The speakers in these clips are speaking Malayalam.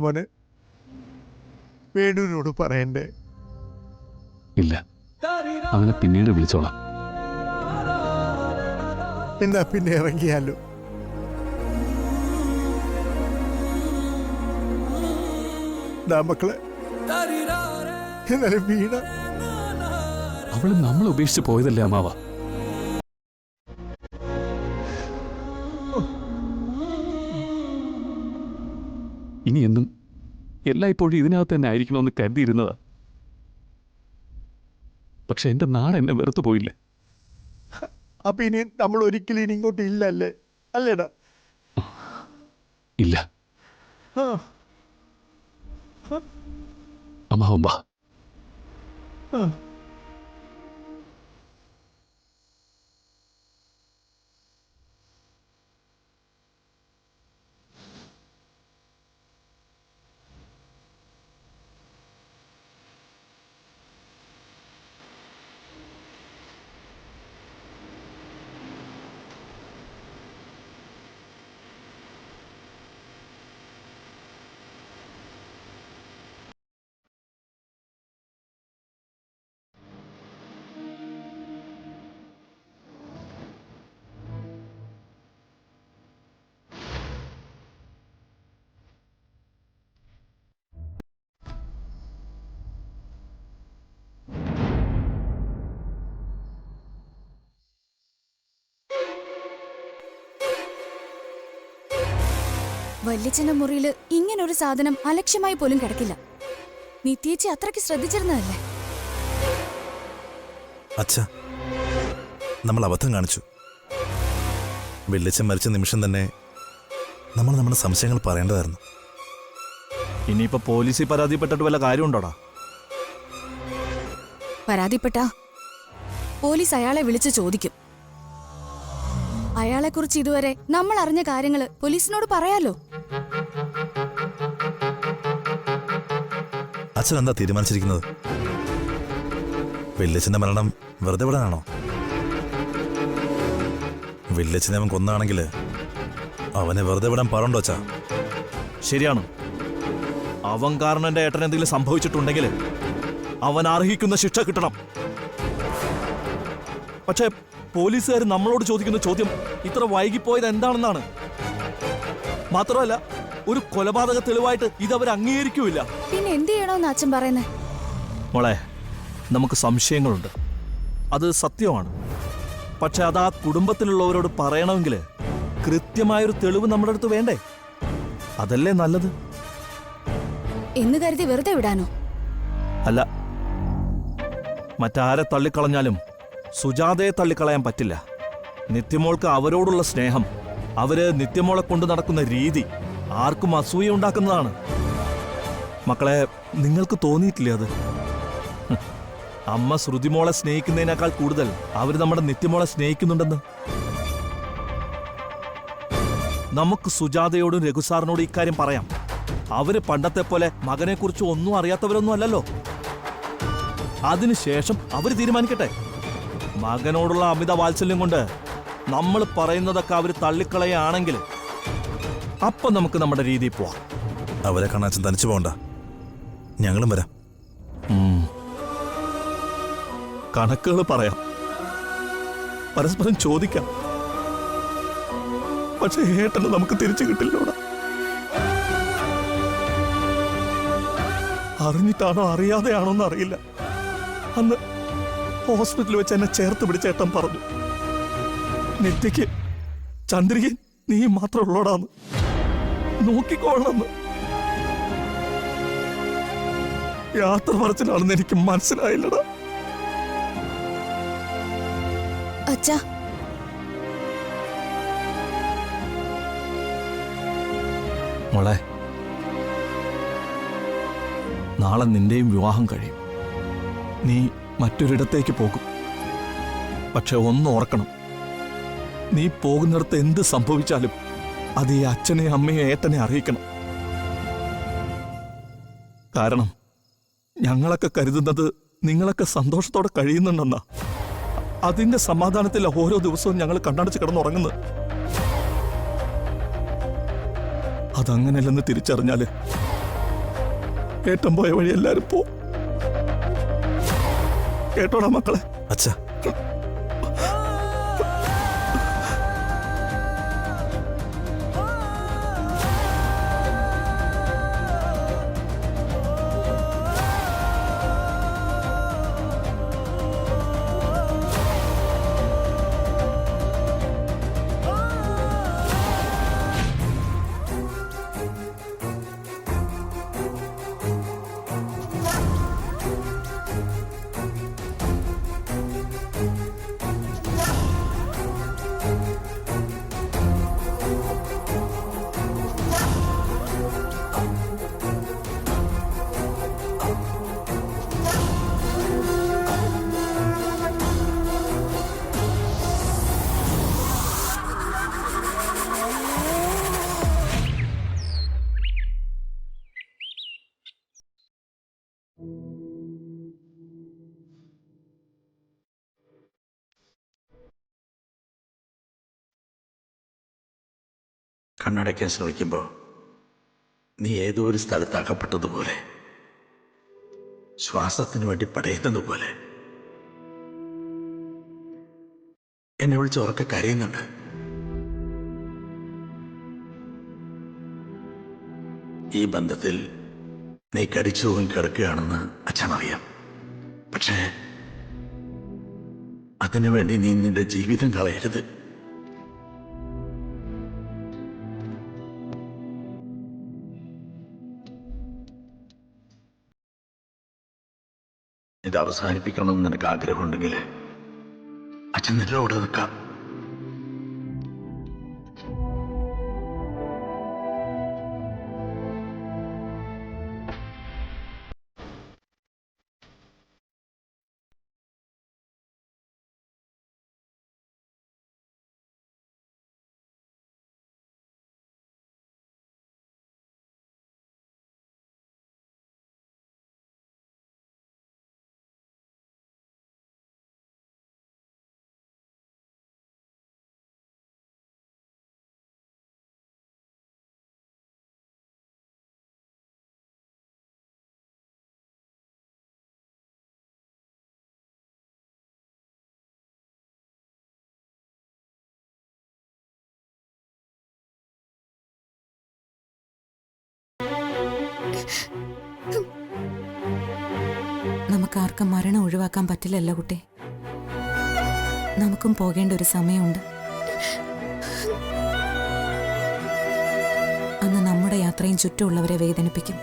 മോനെ വേണുവിനോട് പറയണ്ടേ? ഇല്ല, അവനെ പിന്നീട് വിളിച്ചോളാം. എന്നാ പിന്നെ ഇറങ്ങിയാലോ? മക്കളെ, എന്നാലും വീണ അവള് നമ്മളെ ഉപേക്ഷിച്ച് പോയതല്ലേ അമ്മാവ. ഇനി എന്നും എല്ലായ്പ്പോഴും ഇതിനകത്ത് തന്നെ ആയിരിക്കണമെന്ന് കരുതിയിരുന്നതാ. പക്ഷെ എന്റെ നാട് എന്നെ വെറുത്തു പോയില്ലേ. അപ്പൊ ഇനി നമ്മൾ ഒരിക്കലും ഇനി ഇങ്ങോട്ട് ഇല്ലല്ലേ? അല്ലേടാ? ഇല്ല. അമ്മാവൻ വാ. വല്യച്ഛന്റെ മുറിയില് ഇങ്ങനൊരു സാധനം അലക്ഷ്യമായി പോലും കിടക്കില്ല. നിത്യേച്ചി അത്രയ്ക്ക് ശ്രദ്ധിച്ചിരുന്നതല്ലേ? അച്ഛാ, നമ്മൾ അബദ്ധം കാണിച്ചു. വെള്ളിച്ചൻ മരിച്ച നിമിഷം തന്നെ നമ്മൾ നമ്മുടെ സംശയങ്ങൾ പറയേണ്ടതായിരുന്നു. ഇനിയിപ്പോ പോലീസിൽ പരാതിപ്പെട്ടിട്ട് വല്ല കാര്യമുണ്ടോടാ? പരാതിപ്പെട്ടാ പോലീസ് അയാളെ വിളിച്ച് ചോദിക്കും. അയാളെക്കുറിച്ച് ഇതുവരെ നമ്മൾ അറിഞ്ഞ കാര്യങ്ങള് പോലീസിനോട് പറയാലോ. അച്ഛൻ എന്താ തീരുമാനിച്ചിരിക്കുന്നത്? വെള്ളിച്ചന്റെ മരണം വെറുതെ വിടാനാണോ? വെള്ളിച്ചനെ അവൻ കൊന്നാണെങ്കിൽ അവനെ വെറുതെ വിടാൻ പാടുണ്ടോ അച്ഛാ? ശരിയാണ്. അവൻ കാരണം എന്റെ ഏട്ടൻ എന്തെങ്കിലും സംഭവിച്ചിട്ടുണ്ടെങ്കിൽ അവൻ അർഹിക്കുന്ന ശിക്ഷ കിട്ടണം. പക്ഷേ പോലീസുകാർ നമ്മളോട് ചോദിക്കുന്ന ചോദ്യം ഇത്ര വൈകിപ്പോയത് എന്താണെന്നാണ്. മാത്രമല്ല, ഒരു കൊലപാതക തെളിവായിട്ട് ഇതവർ അംഗീകരിക്കൂല. പിന്നെ എന്ത് ചെയ്യണമെന്ന് അച്ഛൻ പറയുന്നേ? മോളെ, നമുക്ക് സംശയങ്ങളുണ്ട്, അത് സത്യമാണ്. പക്ഷെ അത് ആ കുടുംബത്തിലുള്ളവരോട് പറയണമെങ്കിൽ കൃത്യമായൊരു തെളിവ് നമ്മുടെ അടുത്ത് വേണ്ടേ? അതല്ലേ നല്ലത്. എന്ന് കരുതി വെറുതെ വിടാനോ? അല്ല, മറ്റാരെ തള്ളിക്കളഞ്ഞാലും സുജാതയെ തള്ളിക്കളയാൻ പറ്റില്ല. നിത്യമോൾക്ക് അവരോടുള്ള സ്നേഹം, അവര് നിത്യമോളെ കൊണ്ട് നടക്കുന്ന രീതി ആർക്കും അസൂയ ഉണ്ടാക്കുന്നതാണ്. മക്കളെ, നിങ്ങൾക്ക് തോന്നിയിട്ടില്ലേ അത്? അമ്മ ശ്രുതിമോളെ സ്നേഹിക്കുന്നതിനേക്കാൾ കൂടുതൽ അവര് നമ്മുടെ നിത്യമോളെ സ്നേഹിക്കുന്നുണ്ടെന്ന്. നമുക്ക് സുജാതയോടും രഘുസാറിനോടും ഇക്കാര്യം പറയാം. അവര് പണ്ടത്തെ പോലെ മകനെക്കുറിച്ച് ഒന്നും അറിയാത്തവരൊന്നും അല്ലല്ലോ. അതിനുശേഷം അവര് തീരുമാനിക്കട്ടെ. മകനോടുള്ള അമിത വാത്സല്യം കൊണ്ട് നമ്മൾ പറയുന്നതൊക്കെ അവര് തള്ളിക്കളയാണെങ്കിൽ അപ്പം നമുക്ക് നമ്മുടെ രീതിയിൽ പോവാം. അവരെ കാണാൻ അച്ഛൻ തനിച്ചു പോകണ്ട, ഞങ്ങളും വരാം. കണക്കുകൾ പറയാം, പരസ്പരം ചോദിക്കാം. പക്ഷെ ഏട്ടന് നമുക്ക് തിരിച്ചു കിട്ടില്ലോടാ. അറിഞ്ഞിട്ടാണോ അറിയാതെയാണോ എന്ന് അറിയില്ല. അന്ന് ഹോസ്പിറ്റലിൽ വെച്ച് എന്നെ ചേർത്ത് പിടിച്ച ഏട്ടൻ പറഞ്ഞു, നിത്യയ്ക്ക് ചന്ദ്രികൻ നീ മാത്രം ഉള്ളോടാന്ന്, നോക്കിക്കോളണമെന്ന്. യാത്ര പറച്ചിലാണെന്ന് എനിക്ക് മനസ്സിലായില്ലടാ. അച്ഛാ, മോളെ, നാളെ നിന്റെയും വിവാഹം കഴിയും. നീ മറ്റൊരിടത്തേക്ക് പോകും. പക്ഷെ ഒന്ന് ഓർക്കണം, നീ പോകുന്നിടത്ത് എന്ത് സംഭവിച്ചാലും അത് ഈ അച്ഛനെ അമ്മയെ ഏട്ടനെ അറിയിക്കണം. കാരണം ഞങ്ങളൊക്കെ കരുതുന്നത് നിങ്ങളൊക്കെ സന്തോഷത്തോടെ കഴിയുന്നുണ്ടെന്നാ. അതിന്റെ സമാധാനത്തിൽ ഓരോ ദിവസവും ഞങ്ങൾ കണ്ണടച്ച് കിടന്നുറങ്ങുന്നത്. അതങ്ങനെയല്ലെന്ന് തിരിച്ചറിഞ്ഞാല് ഏട്ടൻ പോയ വഴി എല്ലാരും പോ. കേട്ടോടാ മക്കളെ. അച്ഛാ, കണ്ണടയ്ക്കാൻ ശ്രമിക്കുമ്പോൾ നീ ഏതോ ഒരു സ്ഥലത്ത് അകപ്പെട്ടതുപോലെ, ശ്വാസത്തിന് വേണ്ടി പടയുന്നത് പോലെ എന്നെ വിളിച്ച് ഉറക്കെ കരയുന്നുണ്ട്. ഈ ബന്ധത്തിൽ നീ കടിച്ചു പോയി കിടക്കുകയാണെന്ന് അച്ഛനറിയാം. പക്ഷേ അതിനുവേണ്ടി നീ നിന്റെ ജീവിതം കളയരുത്. ഇത് അവസാനിപ്പിക്കണമെന്ന് നിനക്ക് ആഗ്രഹമുണ്ടെങ്കിൽ അച്ഛൻ നിന്റെ കൂടെ നിൽക്കാം. നമുക്കാർക്കും മരണം ഒഴിവാക്കാൻ പറ്റില്ലല്ലോ കുട്ടി. നമുക്കും പോകേണ്ട ഒരു സമയമുണ്ട്. അന്ന് നമ്മുടെ യാത്രയും ചുറ്റുമുള്ളവരെ വേദനിപ്പിക്കും.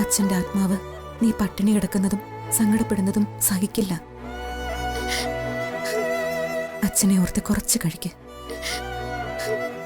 അച്ഛന്റെ ആത്മാവ് നീ പട്ടിണി കിടക്കുന്നതും സങ്കടപ്പെടുന്നതും സഹിക്കില്ല. അച്ഛനെ ഓർത്ത് കുറച്ച് കഴിക്ക്.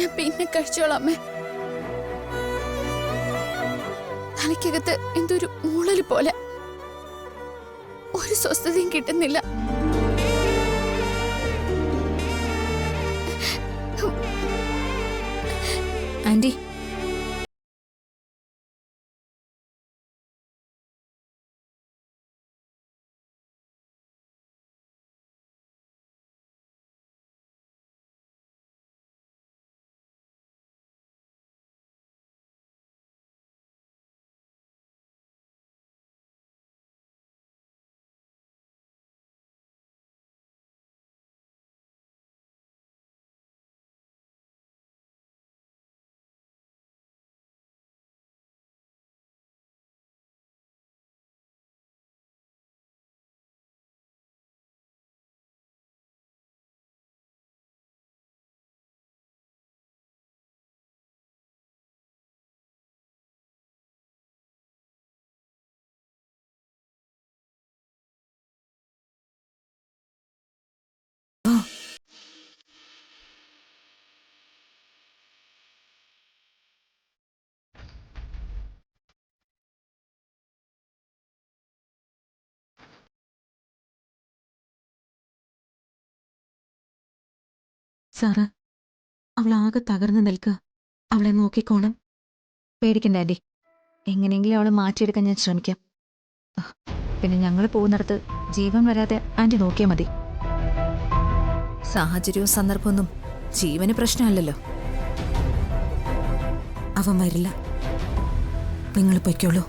ഞാൻ പിന്നെ കഴിച്ചോളാം അമ്മേ. തലയ്ക്കകത്ത് എന്തൊരു മൂളല് പോലെ, ഒരു സ്വസ്ഥതയും കിട്ടുന്നില്ല. ആന്റി, സാറ്, അവളാകെ തകർന്നു നിൽക്കുക. അവളെ നോക്കിക്കോണം. പേടിക്കണ്ട ആൻറ്റി, എങ്ങനെയെങ്കിലും അവളെ മാറ്റിയെടുക്കാൻ ഞാൻ ശ്രമിക്കാം. പിന്നെ ഞങ്ങൾ പോകുന്നിടത്ത് ജീവൻ വരാതെ ആൻറ്റി നോക്കിയാൽ മതി. സാഹചര്യവും സന്ദർഭമൊന്നും ജീവന് പ്രശ്നമല്ലല്ലോ. അവൻ വരില്ല. നിങ്ങൾ പൊയ്ക്കോളൂ.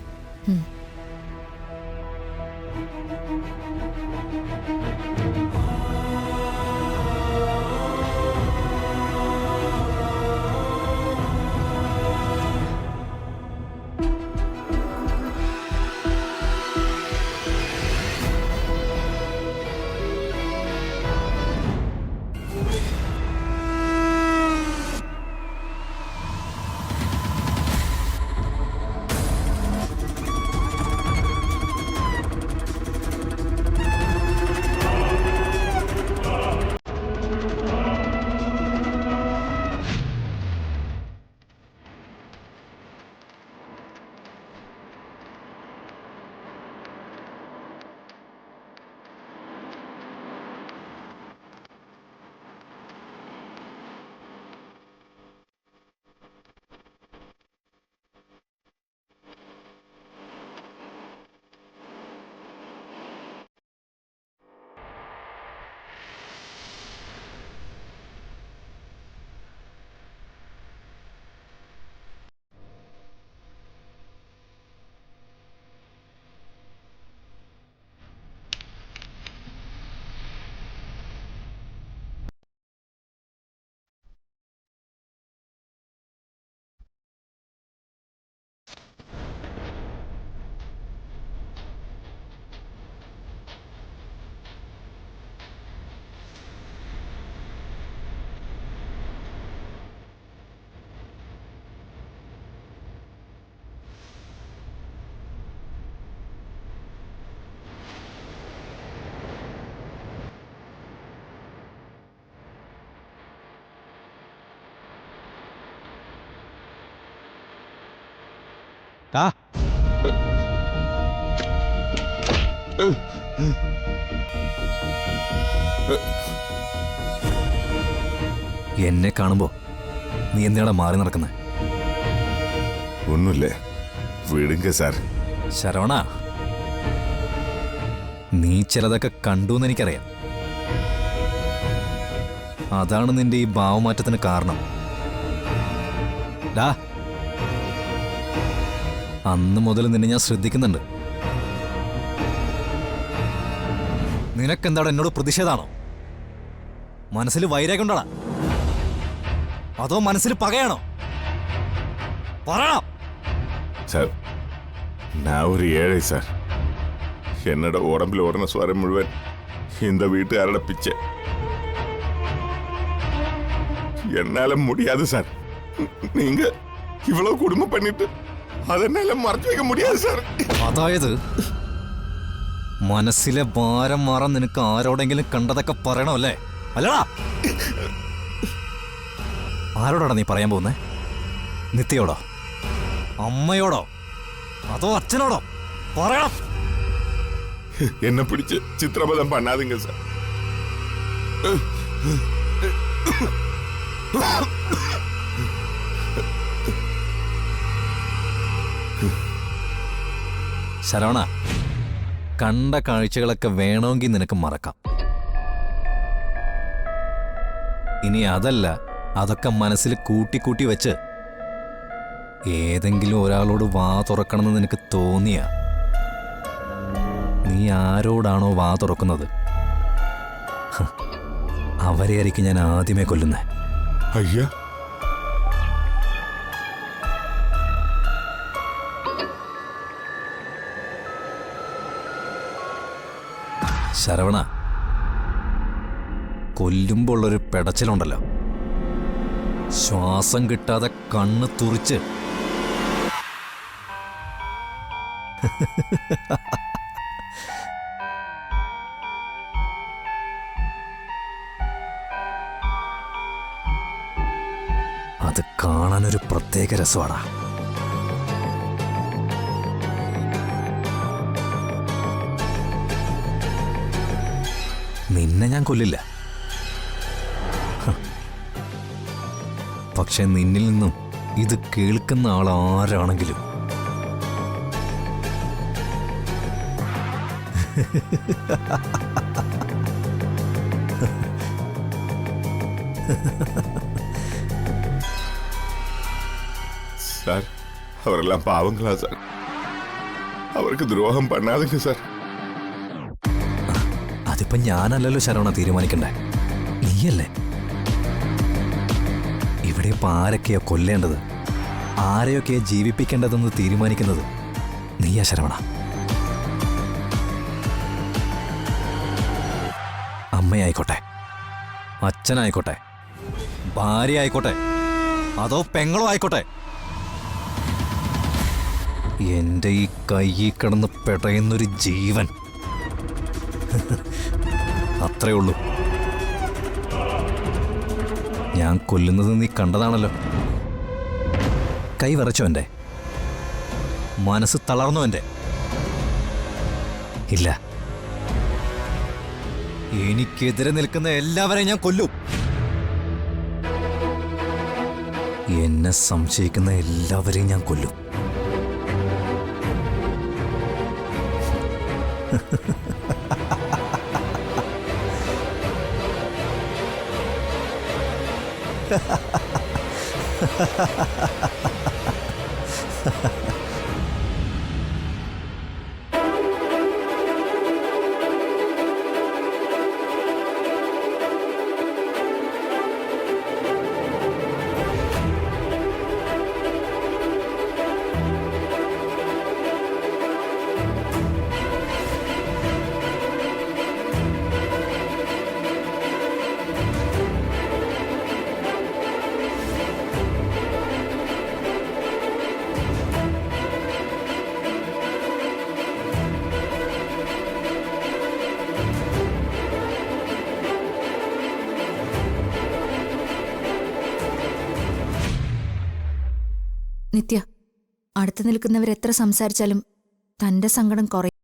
എന്നെ കാണുമ്പോ നീ എന്തിനാ മാറി നടക്കുന്നത്? ഒന്നുമില്ലേ, വിടുങ്ക സാർ. ശരവണ, നീ ചിലതൊക്കെ കണ്ടു എനിക്കറിയാം. അതാണ് നിന്റെ ഈ ഭാവമാറ്റത്തിന് കാരണം. അന്ന് മുതൽ നിന്നെ ഞാൻ ശ്രദ്ധിക്കുന്നുണ്ട്. നിനക്കെന്താടോ എന്നോട് പ്രതിഷേധാണോ? മനസ്സിൽ വൈരാഗ്യം ഉണ്ടോടാ, അതോ മനസ്സിൽ പകയാണോ? പറയണം. சார், நான் ஒரு ஏழை சார். என்னோட உடம்புல ஓடுன ஸ்வரம் முழுவன் இந்த வீட்டுக்காரோட பிச்சை. என்னால முடியாது சார். நீங்க இவ்வளவு குடும்பம் பண்ணிட்டு അതെന്നാല മറച്ചു വയ്ക്കാൻ മുടിയാതെ സാർ. അതായത് മനസ്സിലെ ഭാരം മാറാൻ നിനക്ക് ആരോടെങ്കിലും കണ്ടതൊക്കെ പറയണോ അല്ലേ? അല്ലടാ, ആരോടാണ് നീ പറയാൻ പോകുന്നേ? നിത്യയോടോ, അമ്മയോടോ, അതോ അച്ഛനോടോ? പറയണം. എന്നെ പിടിച്ച് ചിത്രബലം പണ്ണാതിങ്ക സാർ. ശരവണ, കണ്ട കാഴ്ചകളൊക്കെ വേണമെങ്കിൽ നിനക്ക് മറക്കാം. ഇനി അതല്ല, അതൊക്കെ മനസ്സിൽ കൂട്ടി വെച്ച് ഏതെങ്കിലും ഒരാളോട് വാ തുറക്കണമെന്ന് നിനക്ക് തോന്നിയ നീ ആരോടാണോ വാ തുറക്കുന്നത് അവരെയായിരിക്കും ഞാൻ ആദ്യമേ കൊല്ലുന്നേ. അയ്യ, ശരവണ, കൊല്ലുമ്പോൾ ഉള്ളൊരു പെടച്ചിലുണ്ടല്ലോ, ശ്വാസം കിട്ടാതെ കണ്ണ് തുറിച്ച് അത് കാണാനൊരു പ്രത്യേക രസമാടാ. നിന്നെ ഞാൻ കൊല്ലില്ല, പക്ഷെ നിന്നിൽ നിന്നും ഇത് കേൾക്കുന്ന ആൾ ആരാണെങ്കിലും സാർ, അവരെല്ലാം പാവങ്ങളാ സാർ. അവർക്ക് ദ്രോഹം പണ്ണാതില്ല സാർ. അതിപ്പോ ഞാനല്ലല്ലോ ശരവണ തീരുമാനിക്കണ്ടേ, നീയല്ലേ. ഇവിടെ ഇപ്പൊ ആരൊക്കെയാ കൊല്ലേണ്ടത്, ആരെയൊക്കെയാ ജീവിപ്പിക്കേണ്ടതെന്ന് തീരുമാനിക്കുന്നത് നീയാ ശരവണ. അമ്മയായിക്കോട്ടെ, അച്ഛനായിക്കോട്ടെ, ഭാര്യ ആയിക്കോട്ടെ, അതോ പെങ്ങളോ ആയിക്കോട്ടെ, എന്റെ ഈ കയ്യിൽ കിടന്ന് പെടയുന്നൊരു ജീവൻ അത്രേ ഉള്ളൂ. ഞാൻ കൊല്ലുന്നത് നീ കണ്ടതാണല്ലോ. കൈ വിറച്ചോ എൻ്റെ? മനസ്സ് തളർന്നോ എൻ്റെ? ഇല്ല, എനിക്കെതിരെ നിൽക്കുന്ന എല്ലാവരെയും ഞാൻ കൊല്ലും. എന്നെ സംശയിക്കുന്ന എല്ലാവരെയും ഞാൻ കൊല്ലും. നിത്യ, അടുത്ത് നിൽക്കുന്നവരെത്ര സംസാരിച്ചാലും തന്റെ സങ്കടം കുറയും.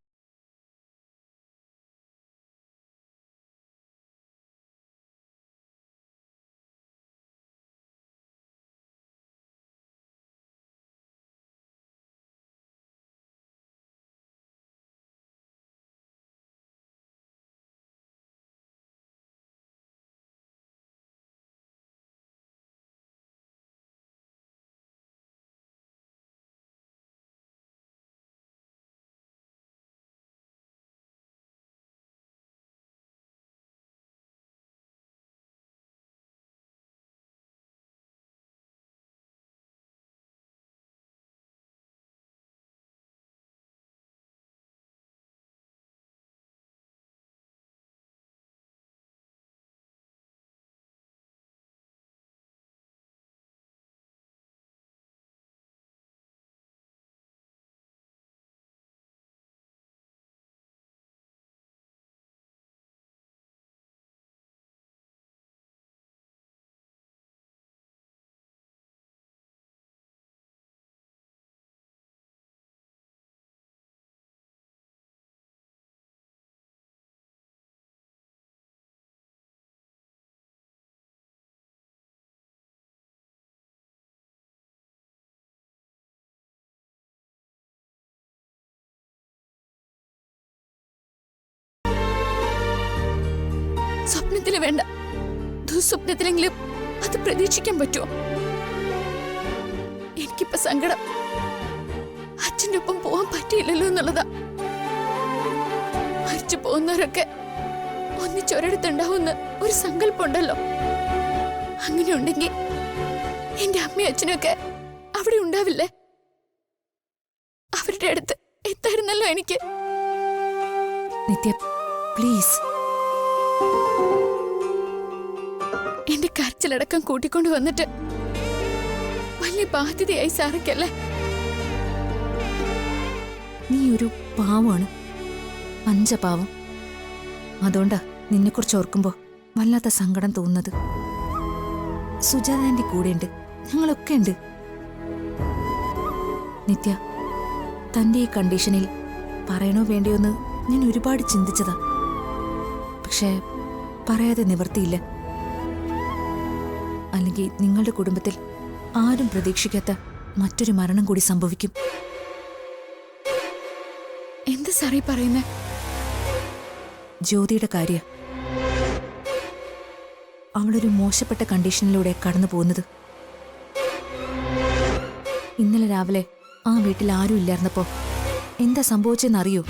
സ്വപ്നത്തില് വേണ്ട, ദുസ്വപ്നത്തിലെങ്കിലും അത് പ്രതീക്ഷിക്കാൻ പറ്റുമോ? എനിക്കിപ്പോ സങ്കടം അച്ഛൻ്റെ ഒപ്പം പോവാൻ പറ്റിയില്ലല്ലോ എന്നുള്ളതാ. മരിച്ചു പോകുന്നവരൊക്കെ ഒന്നിച്ചൊരിടത്തുണ്ടാവുന്ന ഒരു സങ്കല്പമുണ്ടല്ലോ. അങ്ങനെ ഉണ്ടെങ്കിൽ എന്റെ അമ്മയും അച്ഛനൊക്കെ അവിടെ ഉണ്ടാവില്ലേ? അവരുടെ അടുത്ത് എത്തായിരുന്നല്ലോ എനിക്ക്. നിത്യ, പ്ലീസ്. എന്റെ കരച്ചിലടക്കം കൂട്ടിക്കൊണ്ട് വന്നിട്ട് വലിയ ബാധ്യതയായി സാറക്കല്ലേ? നീ ഒരു പാവമാണ്, പഞ്ചപാവം. അതുകൊണ്ടാ നിന്നെക്കുറിച്ച് ഓർക്കുമ്പോ വല്ലാത്ത സങ്കടം തോന്നുന്നത്. സുജാത ആന്റി കൂടെയുണ്ട്, ഞങ്ങളൊക്കെ ഉണ്ട്. നിത്യ, തന്റെ ഈ കണ്ടീഷനിൽ പറയണോ വേണ്ടയോന്ന് ഞാൻ ഒരുപാട് ചിന്തിച്ചതാ. പക്ഷേ പറയാതെ നിവർത്തിയില്ല. അല്ലെങ്കിൽ നിങ്ങളുടെ കുടുംബത്തിൽ ആരും പ്രതീക്ഷിക്കാത്ത മറ്റൊരു മരണം കൂടി സംഭവിക്കും. എന്താ സാറേ പറയുന്നേ? ജ്യോതിയുടെ കാര്യം. അവളൊരു മോശപ്പെട്ട കണ്ടീഷനിലൂടെ കടന്നു പോകുന്നത്. ഇന്നലെ രാവിലെ ആ വീട്ടിൽ ആരും ഇല്ലായിരുന്നപ്പോ എന്താ സംഭവിച്ചെന്നറിയോ?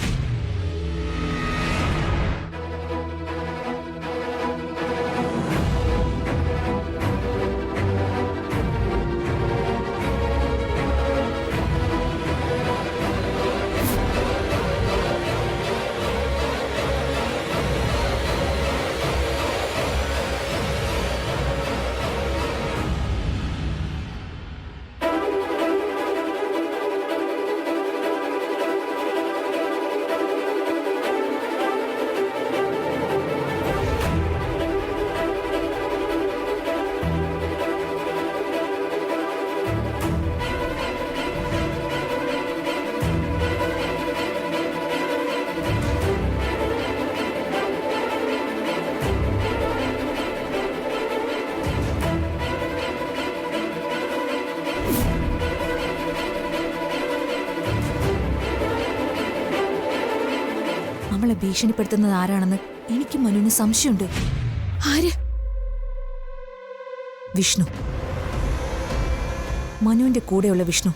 അവളെ ഭീഷണിപ്പെടുത്തുന്നത് ആരാണെന്ന് എനിക്ക് മനുവിന് സംശയമുണ്ട്. ആര്? വിഷ്ണു. മനുവിന്റെ കൂടെയുള്ള വിഷ്ണു.